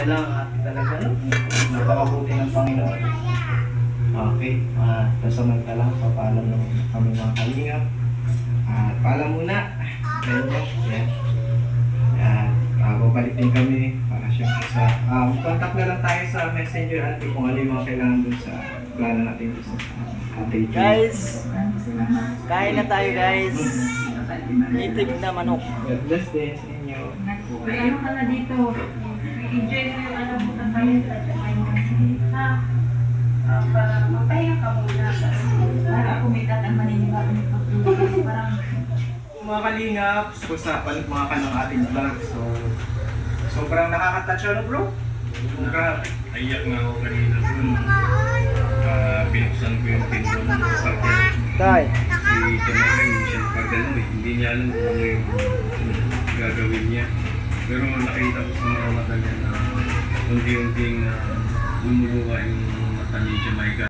lang at talaga no? Napakabuti ng Panginoon. Okay, kasamantala, papaalam lang kami mga kalingap. At paalam muna. Ganyan, yan. Yan, babalik din kami para siyang isa. Contact na lang tayo sa messenger atin kung ano yung mga kailangan dun sa plano natin dun sa update. Guys, kain na tayo guys. Itig na manok. God bless din sa inyo. Ano ka na dito? Enjoy mo yung alam mo na tayo sa ha? Para magpahinga ka muna. Para kumita ang maniniwala ng pagtulog. Parang Mga kalingap, usapan mga kanang ating vlog. So, sobrang nakaka-touch ano bro? Grabe. Naiyak nga ako kanina bro. Binuksan ko yung pinto ng sasakyan. Tay. Si Kamarin, siya nagpagano eh. Hindi niya alam kung ano yung gagawin niya. Pero nakita ko sa mga mata niya na unti-unting lumuluwa yung mata niya.